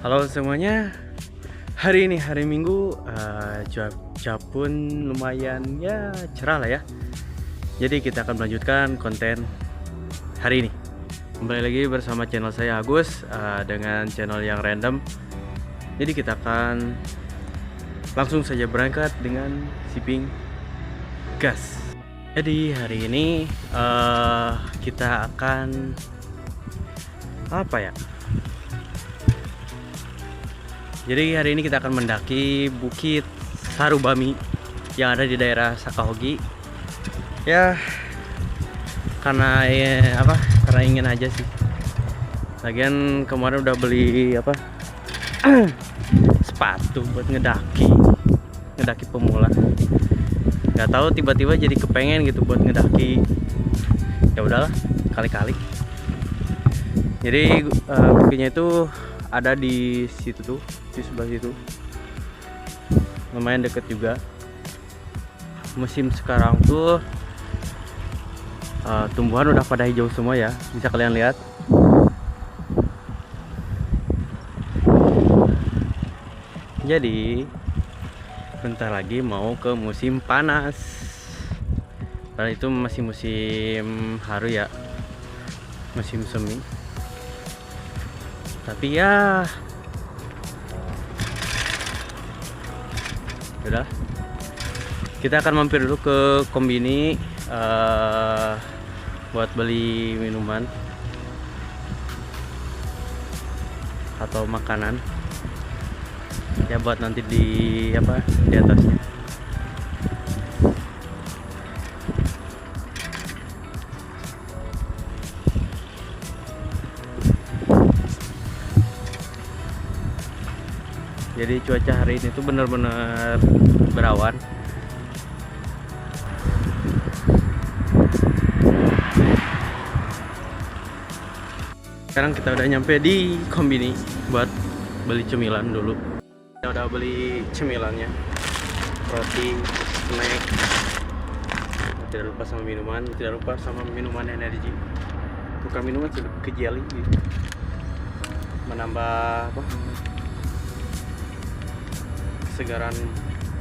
Halo semuanya, hari ini hari Minggu, cuaca pun lumayan ya cerah lah ya. Jadi kita akan melanjutkan konten hari ini. Kembali lagi bersama channel saya Agus, dengan channel yang random. Jadi kita akan langsung saja berangkat dengan shipping gas. Jadi hari ini kita akan apa ya? Jadi hari ini kita akan mendaki Bukit Sarubami yang ada di daerah Sakahogi. Ya, karena karena ingin aja sih. Lagian kemarin udah beli sepatu buat ngedaki pemula. Nggak tahu tiba-tiba jadi kepengen gitu buat ngedaki. Ya udahlah, kali-kali. Jadi bukitnya itu ada di situ tuh, di sebelah situ. Lumayan deket juga. Musim sekarang tuh tumbuhan udah pada hijau semua ya, bisa kalian lihat. Jadi bentar lagi mau ke musim panas. Padahal itu masih musim haru ya, musim semi. Tapi ya udah, kita akan mampir dulu ke Kombini buat beli minuman atau makanan ya, buat nanti di atasnya. Jadi cuaca hari ini tuh bener-bener berawan. Sekarang kita udah nyampe di Kombini buat beli cemilan dulu. Kita udah beli cemilannya, roti, snack, tidak lupa sama minuman, tidak lupa sama minuman energi. Tukar minuman ke jelly gitu. Menambah kesegaran,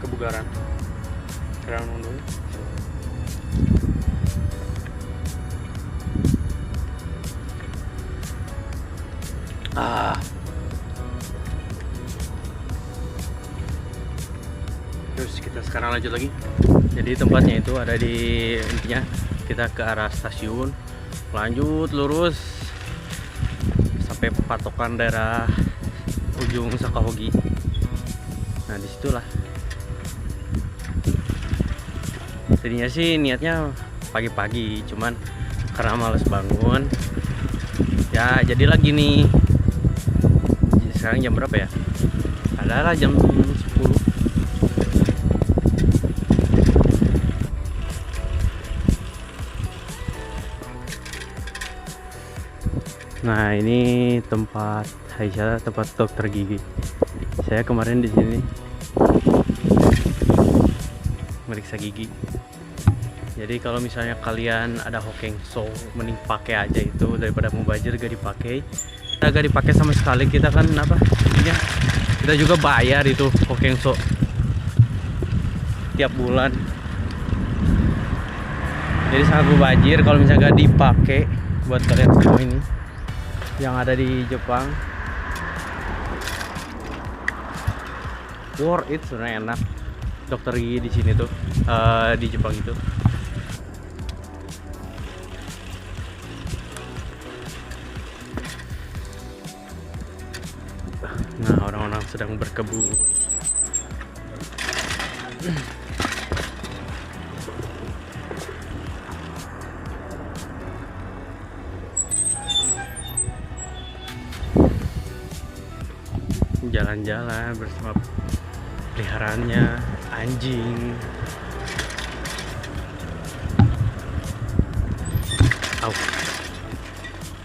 kebugaran. Sekarang dulu. Terus kita sekarang lanjut lagi. Jadi tempatnya itu ada di, intinya kita ke arah stasiun, lanjut lurus sampai patokan daerah ujung Sakahogi. Nah disitulah. Tadinya sih niatnya pagi-pagi, cuman karena males bangun ya jadi lagi nih. Sekarang jam berapa ya? Adalah jam 10. Nah ini tempat Aisyah, tempat dokter gigi. Saya kemarin di sini meriksa gigi. Jadi kalau misalnya kalian ada Hokengso, mending pakai aja itu daripada mubazir gak dipakai. Kita gak dipakai sama sekali, kita kan kita juga bayar itu Hokengso tiap bulan. Jadi sangat mubazir kalau misalnya gak dipakai. Buat kalian semua ini yang ada di Jepang, worth it, sebenarnya enak dokter gigi di sini tuh, di Jepang itu. Nah orang-orang sedang berkebun. Jalan-jalan bersama peliharaannya, anjing.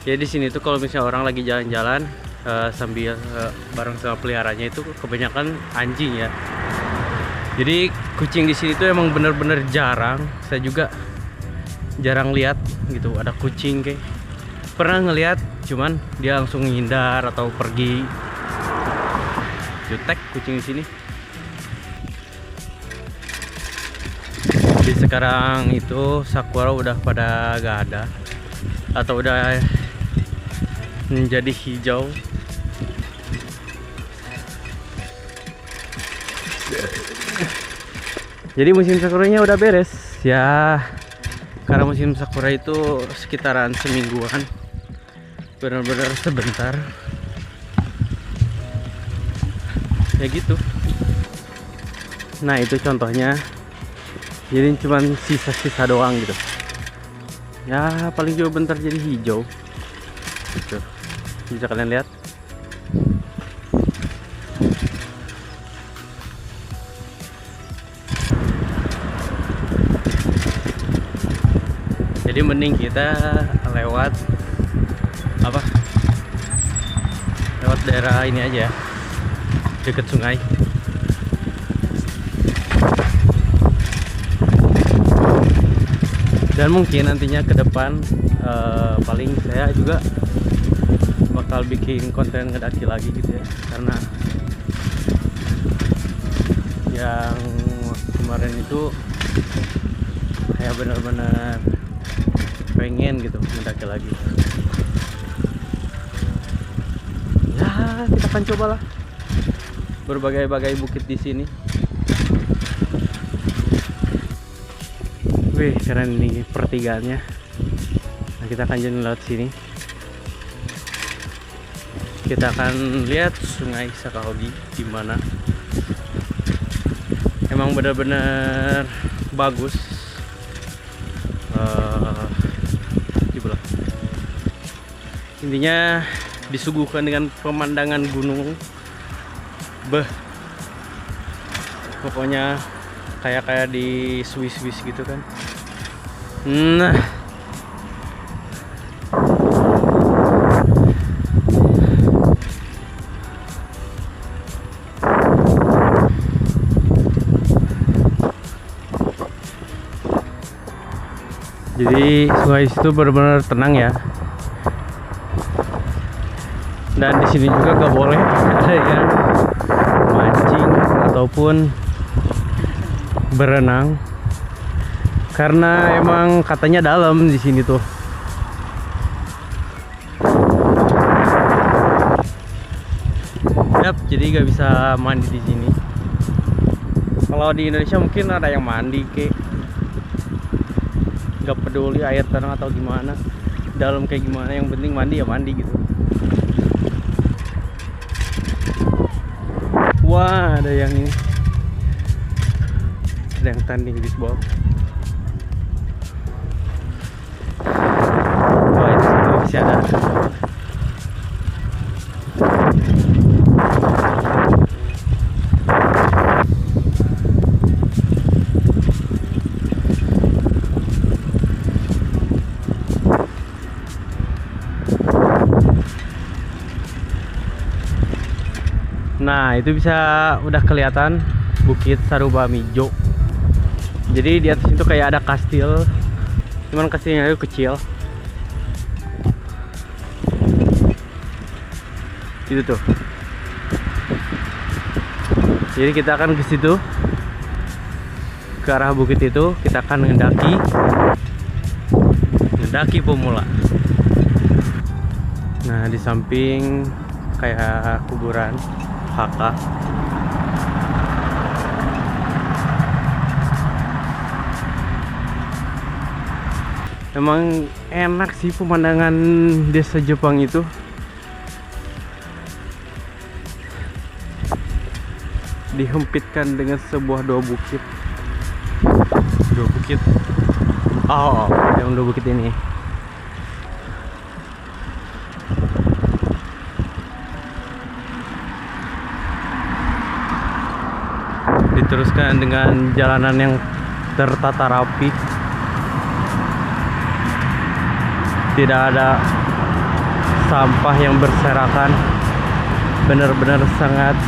Ya di sini tuh kalau misalnya orang lagi jalan-jalan sambil bareng sama peliharaannya itu kebanyakan anjing ya. Jadi kucing di sini tuh emang bener-bener jarang. Saya juga jarang lihat gitu ada kucing kayak. Pernah ngelihat, cuman dia langsung menghindar atau pergi. jutek kucing di sini. Jadi sekarang itu sakura udah pada gak ada atau udah menjadi hijau. Jadi musim sakuranya udah beres ya, karena musim sakura itu sekitaran semingguan, benar-benar sebentar ya gitu. Nah itu contohnya, jadi cuman sisa-sisa doang gitu ya, paling juga bentar jadi hijau gitu. Bisa kalian lihat. Jadi mending kita lewat apa, lewat daerah ini aja, deket sungai. Dan mungkin nantinya ke depan paling saya juga bakal bikin konten ngedaki lagi gitu ya, karena yang kemarin itu saya benar-benar pengen gitu mendaki lagi ya. Kita akan cobalah berbagai-bagai bukit di sini. Wih keren ini pertigaannya. Nah kita akan jalan lewat sini, kita akan lihat sungai Sakahogi di mana. Emang benar-benar bagus. Intinya disuguhkan dengan pemandangan gunung, pokoknya kayak di Swiss gitu kan. Nah jadi sungai itu benar-benar tenang ya. Dan di sini juga gak boleh ada yang mancing ataupun berenang, karena emang katanya dalam di sini tuh. Yap, jadi gak bisa mandi di sini. Kalau di Indonesia mungkin ada yang mandi kek, gak peduli air tenang atau gimana, dalam kayak gimana, yang penting mandi ya mandi gitu. Wah ada yang ini, ada yang tanding bisbol. Wah itu masih ada. Nah itu bisa udah kelihatan Bukit Sarubamijo. Jadi di atas itu kayak ada kastil, cuman kastilnya itu kecil. Itu tuh. Jadi kita akan ke situ, ke arah bukit itu. Kita akan mendaki pemula. Nah di samping kayak kuburan Haka. Emang enak sih pemandangan desa Jepang itu. Dihempitkan dengan dua bukit. Oh, yang dua bukit ini. Diteruskan dengan jalanan yang tertata rapi, tidak ada sampah yang berserakan, benar-benar sangat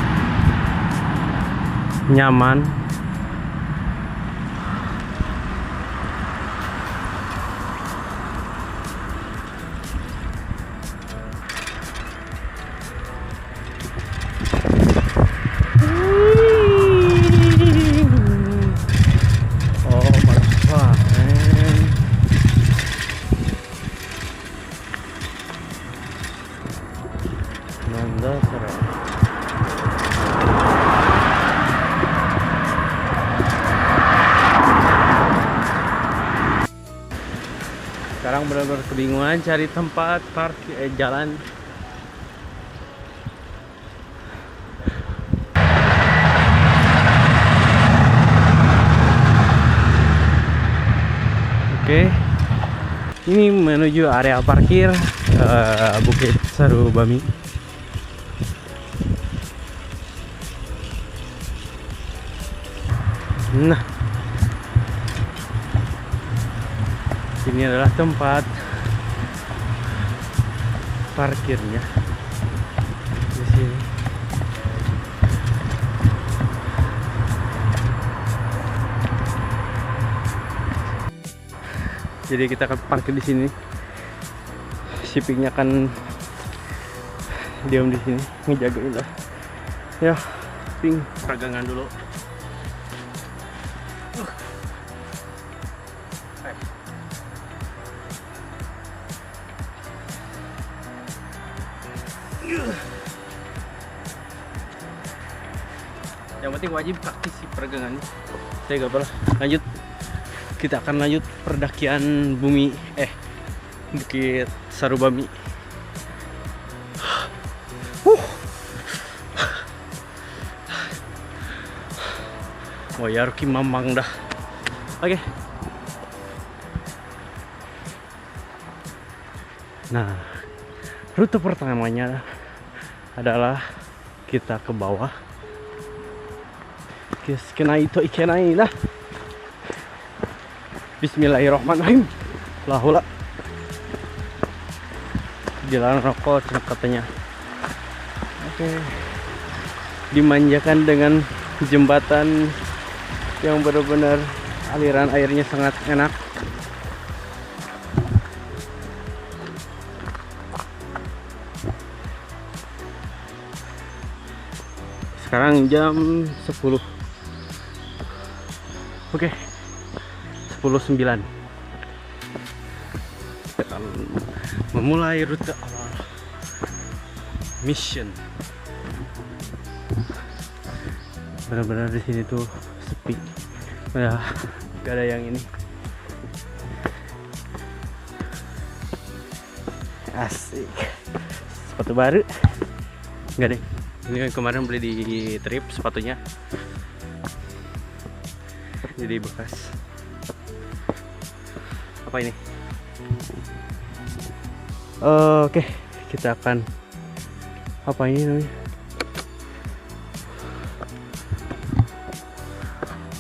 nyaman. Sekarang benar-benar kebingungan cari tempat parkir jalan. Oke, ini menuju area parkir Bukit Sarubami. Nah, ini adalah tempat parkirnya di sini. Jadi kita akan parkir di sini. Shippingnya akan diam di sini, ngejagain lah. Ya, ping peregangan dulu. Yang penting wajib kaki sih peregangannya. Saya gak pernah. Lanjut. Kita akan lanjut perdakian Bukit Sarubami. Wah, yaruki mamang dah. Oke. Nah, rute pertamanya adalah kita ke bawah. Kenai itu ikenai lah. Bismillahirrahmanirrahim. Lahula. Jalan rokok katanya. Oke. Dimanjakan dengan jembatan yang benar-benar aliran airnya sangat enak. Sekarang jam 10. Oke. 10.09. Kita akan memulai rute awal mission. Benar-benar di sini tuh sepi. Ya, gak ada yang ini. Asik. Sepatu baru? Enggak deh. Ini kemarin beli di Trip sepatunya. Jadi bekas. Apa ini? Oke, kita akan apa ini namanya?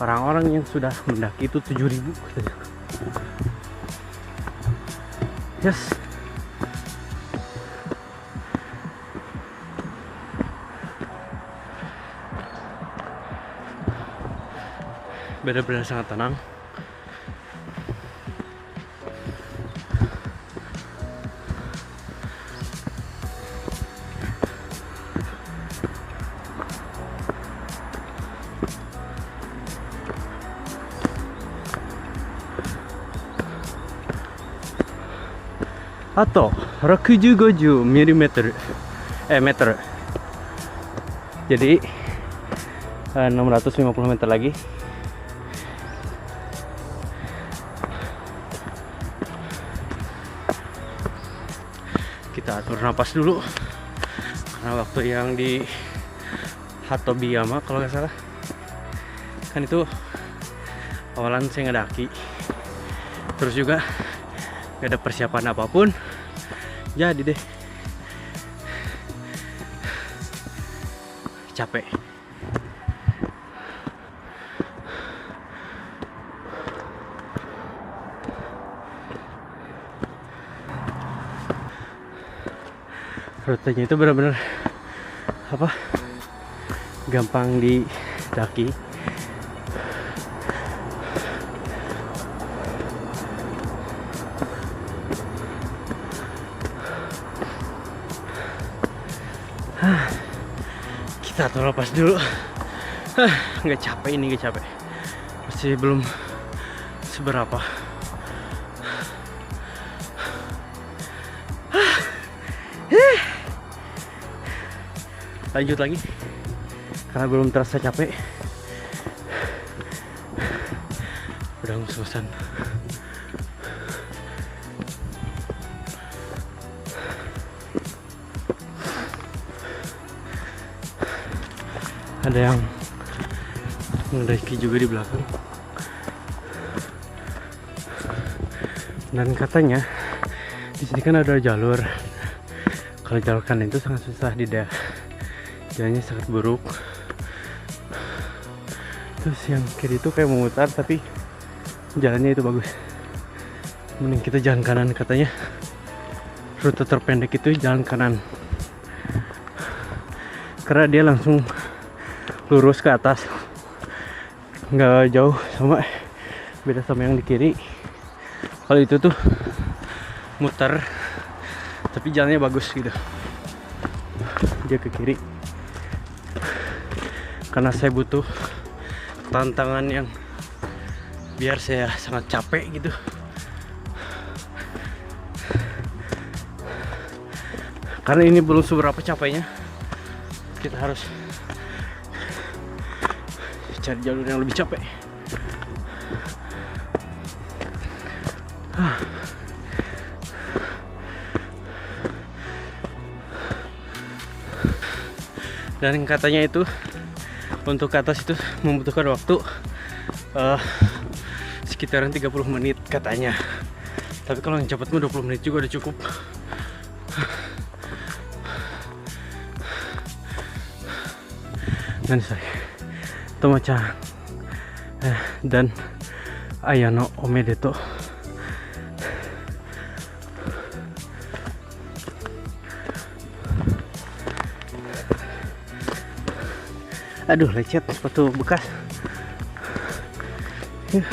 Orang-orang yang sudah mendaki itu 7.000 katanya. Yes. Benar-benar sangat tenang. Atau 65 mm meter. Jadi 650 meter lagi. Kita atur napas dulu karena waktu yang di Hatobiyama kalau nggak salah kan itu awalan saya ngedaki, terus juga gak ada persiapan apapun, jadi deh capek. Rutenya itu benar-benar apa, gampang didaki. Kita atur lepas dulu. Nggak capek ini, nggak capek, masih belum seberapa. Lanjut lagi karena belum terasa capek. Udah ngos-ngosan. Ada yang mendaki juga di belakang. Dan katanya di sini kan ada jalur. Kalau jalur kanan itu sangat susah jalannya sangat buruk. Terus yang kiri itu kayak memutar tapi jalannya itu bagus. Mending kita jalan kanan, katanya rute terpendek itu jalan kanan karena dia langsung lurus ke atas, nggak jauh beda sama yang di kiri. Kalau itu tuh muter tapi jalannya bagus gitu, dia ke kiri. Karena saya butuh tantangan yang biar saya sangat capek gitu. Karena ini belum seberapa capeknya, kita harus cari jalur yang lebih capek. Dan katanya itu untuk ke atas itu membutuhkan waktu sekitaran 30 menit katanya. Tapi kalau yang cepat mah 20 menit juga udah cukup. Dan saya tomaca dan ayano omedeto. Aduh, lecet sepatu bekas.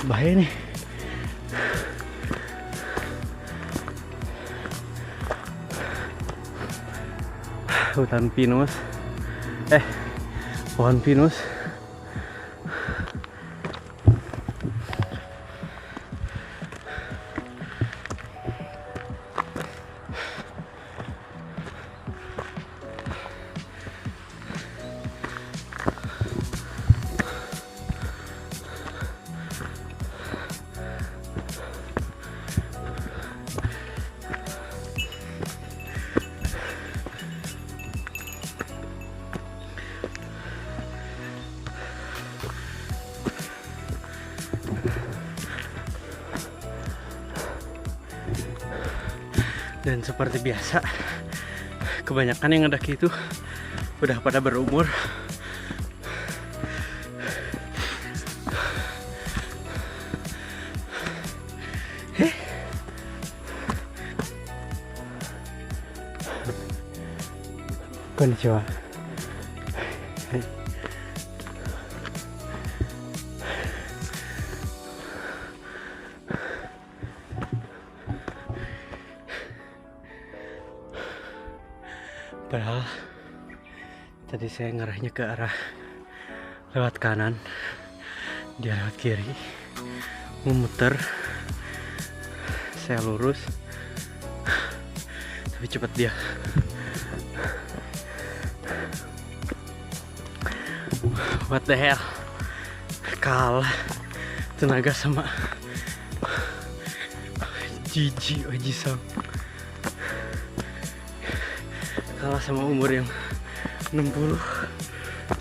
Bahaya nih. Hutan pinus. Pohon pinus. Dan seperti biasa, kebanyakan yang ngedaki itu udah pada berumur. Konnichiwa. Padahal tadi saya ngarahnya ke arah lewat kanan, dia lewat kiri, memutar, saya lurus, tapi cepat dia. What the hell, kalah tenaga sama Gigi Oji-san. Kalah sama umur yang 60.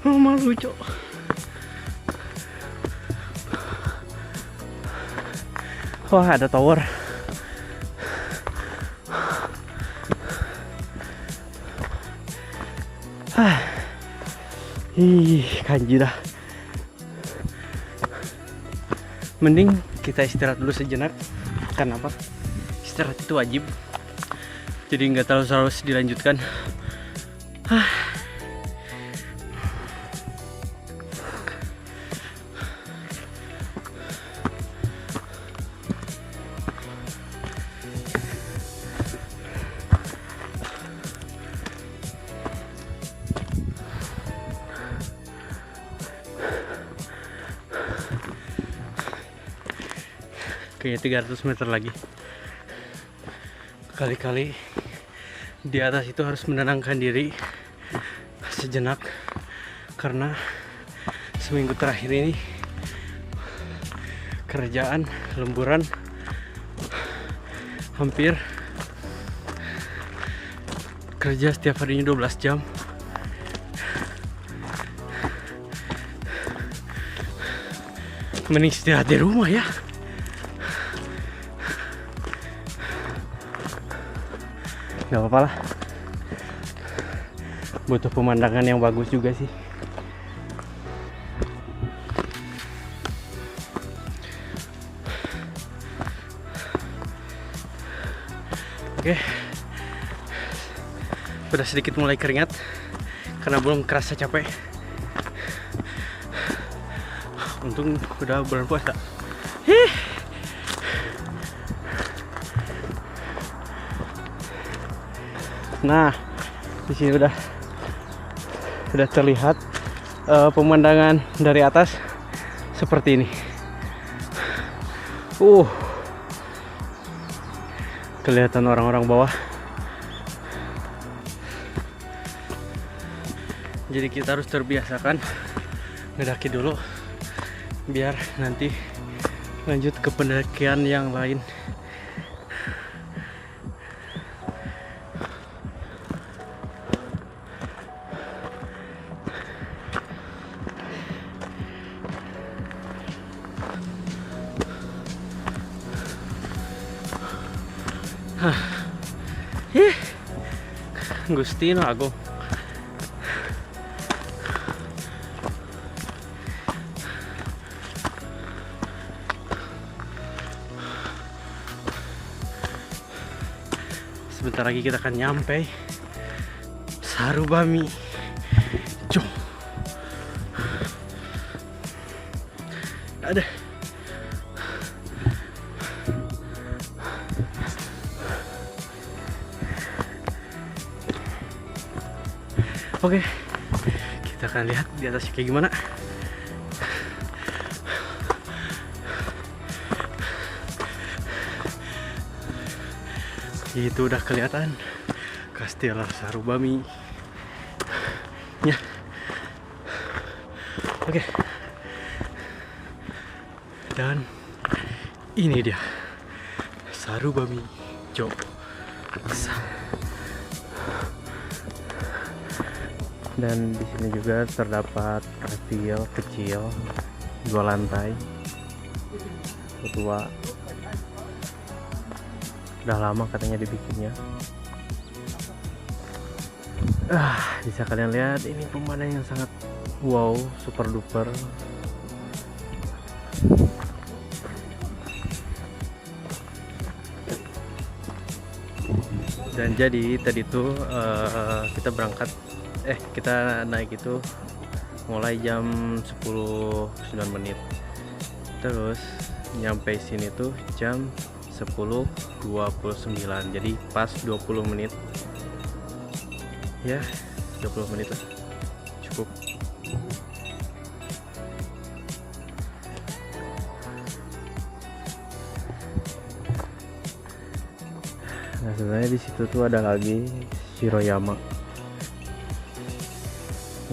Oh, malu cok. Wah, ada tower. Kanji dah. Mending kita istirahat dulu sejenak. Kenapa? Istirahat itu wajib. Jadi nggak terlalu harus dilanjutkan. Kayaknya 300 meter lagi. Kali-kali di atas itu harus menenangkan diri sejenak, karena seminggu terakhir ini kerjaan lemburan hampir kerja setiap harinya 12 jam. Mending istirahat di rumah ya. Gak apa-apa lah. Butuh pemandangan yang bagus juga sih. Oke, udah sedikit mulai keringat karena belum kerasa capek. Untung udah bulan puasa. Nah, di sini udah terlihat pemandangan dari atas seperti ini. Kelihatan orang-orang bawah. Jadi kita harus terbiasakan ngedaki dulu biar nanti lanjut ke pendakian yang lain. Gustino Agung. Sebentar lagi kita akan nyampe Sarubami. Jom. Ada. Oke, kita akan lihat di atasnya kayak gimana. Itu udah kelihatan Kastil Sarubami ya. Oke, dan ini dia Sarubami Jo. Dan di sini juga terdapat kastil kecil 2 lantai tua. Udah lama katanya dibikinnya. Bisa kalian lihat ini pemandangan yang sangat wow, super duper. Dan jadi tadi tuh kita naik itu mulai jam 10.09 menit, terus nyampe sini tuh jam 10.29, jadi pas 20 menit ya, 20 menit lah cukup. Nah, sebenarnya di situ tuh ada lagi Shiroyama,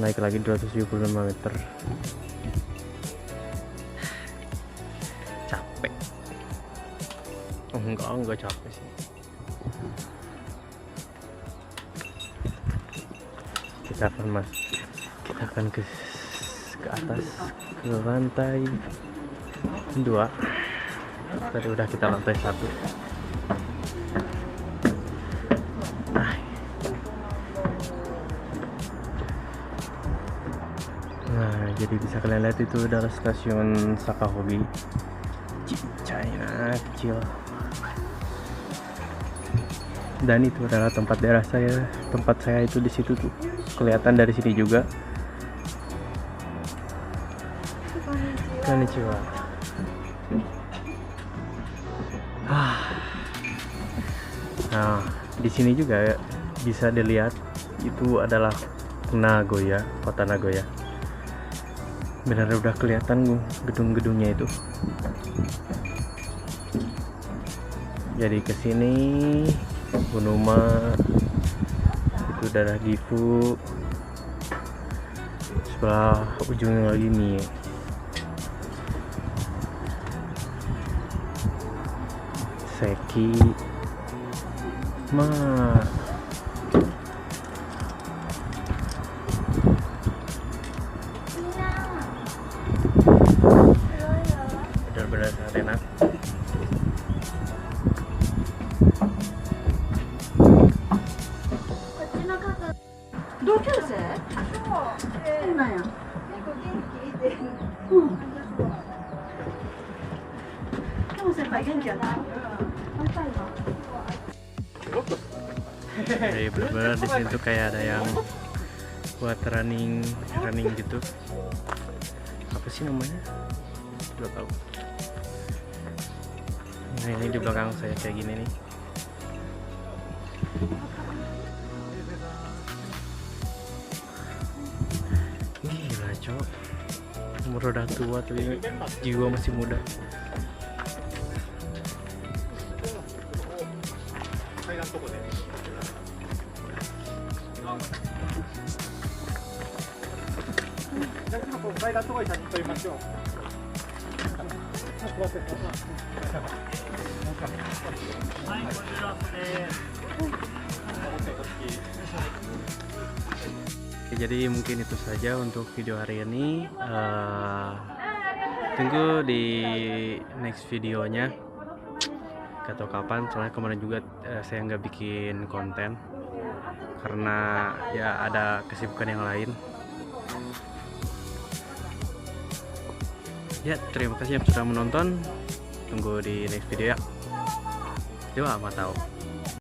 naik lagi 275 meter. Capek? Enggak capek sih. Kita akan ke atas, ke lantai 2. Tadi udah kita lantai 1. Nah, jadi bisa kalian lihat itu adalah stasiun Sakahogi, China kecil. Dan itu adalah tempat daerah saya. Tempat saya itu di situ tuh. Kelihatan dari sini juga. Konnichiwa. Nah, di sini juga bisa dilihat itu adalah Nagoya, kota Nagoya. Benar udah kelihatan gedung-gedungnya itu. Jadi ke sini Gunuma, itu daerah Gifu, sebelah ujungnya lagi Mie. Seki Jadi benar-benar di sini tuh kayak ada yang buat running gitu. Apa sih namanya? Gak tahu. Nah ini di belakang saya kayak gini nih. Gila cok, umur udah tua tapi jiwa masih muda. Jadi mungkin itu saja untuk video hari ini. Tunggu di next videonya. Gak tau kapan, soalnya kemarin juga saya nggak bikin konten karena ya ada kesibukan yang lain. Ya, terima kasih yang sudah menonton. Tunggu di next video ya. Dewa Matau.